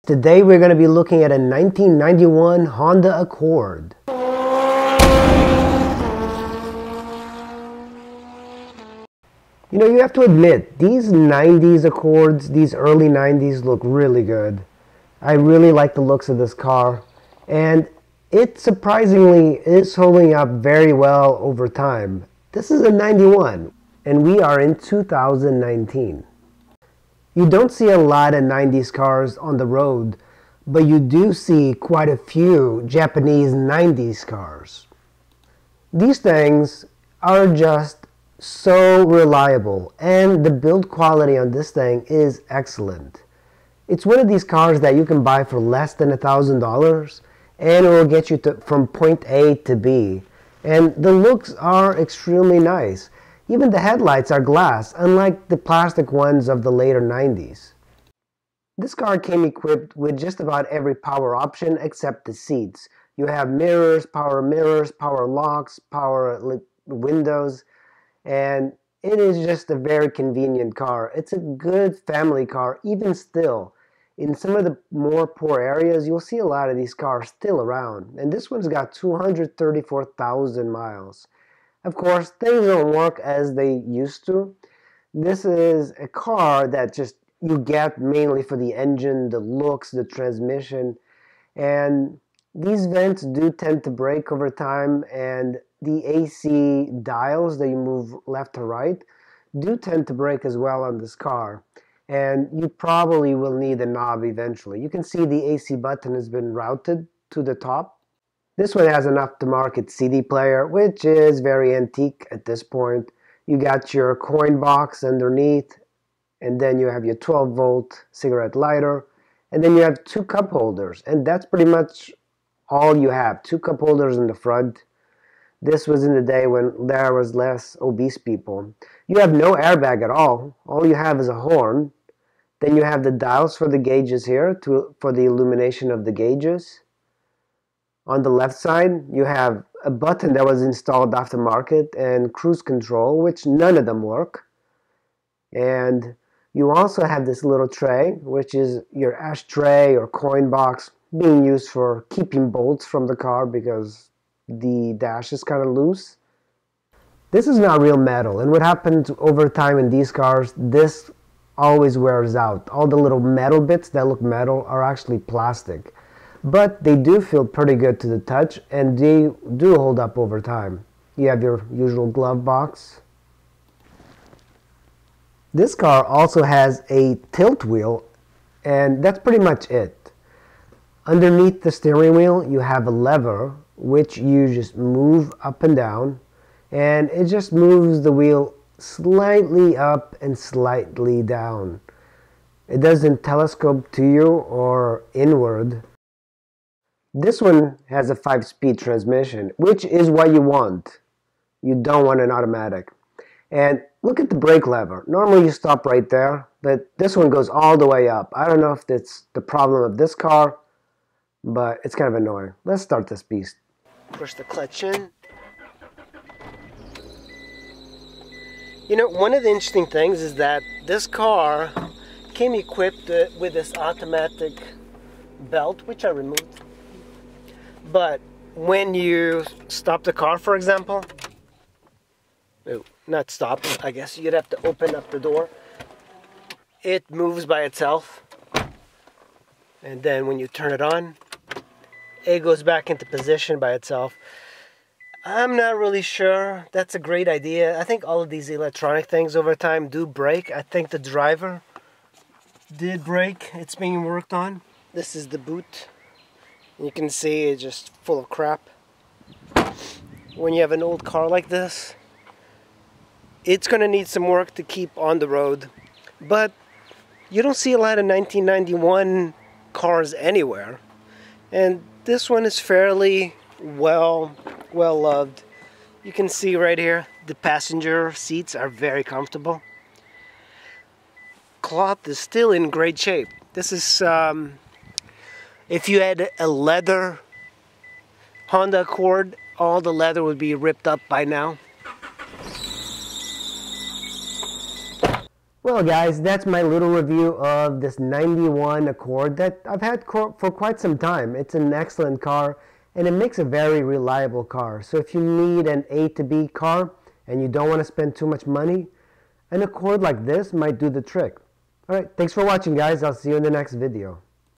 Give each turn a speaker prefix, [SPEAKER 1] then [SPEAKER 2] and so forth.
[SPEAKER 1] Today we're going to be looking at a 1991 Honda Accord. You know, you have to admit, these 90s Accords, these early 90s look really good. I really like the looks of this car, and it surprisingly is holding up very well over time. This is a 91, and we are in 2019. You don't see a lot of 90s cars on the road, but you do see quite a few Japanese 90s cars. These things are just so reliable, and the build quality on this thing is excellent. It's one of these cars that you can buy for less than $1,000, and it will get you from point A to B. And the looks are extremely nice. Even the headlights are glass, unlike the plastic ones of the later 90s. This car came equipped with just about every power option except the seats. You have mirrors, power locks, power windows, and it is just a very convenient car. It's a good family car, even still. In some of the more poor areas, you'll see a lot of these cars still around. And this one's got 234,000 miles. Of course, things don't work as they used to. This is a car that just you get mainly for the engine, the looks, the transmission. And these vents do tend to break over time, and the AC dials that you move left to right do tend to break as well on this car. And you probably will need a knob eventually. You can see the AC button has been routed to the top. This one has an aftermarket CD player, which is very antique at this point. You got your coin box underneath, and then you have your 12-volt cigarette lighter, and then you have two cup holders, and that's pretty much all you have. Two cup holders in the front. This was in the day when there was less obese people. You have no airbag at all. All you have is a horn. Then you have the dials for the gauges here for the illumination of the gauges. On the left side, you have a button that was installed aftermarket and cruise control, which none of them work. And you also have this little tray, which is your ashtray or coin box, being used for keeping bolts from the car because the dash is kind of loose. This is not real metal, and what happens over time in these cars, this always wears out. All the little metal bits that look metal are actually plastic. But they do feel pretty good to the touch, and they do hold up over time. You have your usual glove box. This car also has a tilt wheel, and that's pretty much it. Underneath the steering wheel, you have a lever, which you just move up and down, and it just moves the wheel slightly up and slightly down. It doesn't telescope to you or inward. This one has a 5-speed transmission, which is what you want. You don't want an automatic. And look at the brake lever. Normally you stop right there, but this one goes all the way up. I don't know if that's the problem of this car, but it's kind of annoying. Let's start this beast. Push the clutch in. You know, one of the interesting things is that this car came equipped with this automatic belt, which I removed. But when you stop the car, for example, not stop, I guess you'd have to open up the door. It moves by itself. And then when you turn it on, it goes back into position by itself. I'm not really sure that's a great idea. I think all of these electronic things over time do break. I think the driver did break. It's being worked on. This is the boot. You can see it's just full of crap. When you have an old car like this, it's going to need some work to keep on the road. But you don't see a lot of 1991 cars anywhere. And this one is fairly well loved. You can see right here, the passenger seats are very comfortable. Cloth is still in great shape. This is, if you had a leather Honda Accord, all the leather would be ripped up by now. Well guys, that's my little review of this 91 Accord that I've had for quite some time. It's an excellent car and it makes a very reliable car. So if you need an A to B car and you don't want to spend too much money, an Accord like this might do the trick. Alright, thanks for watching guys. I'll see you in the next video.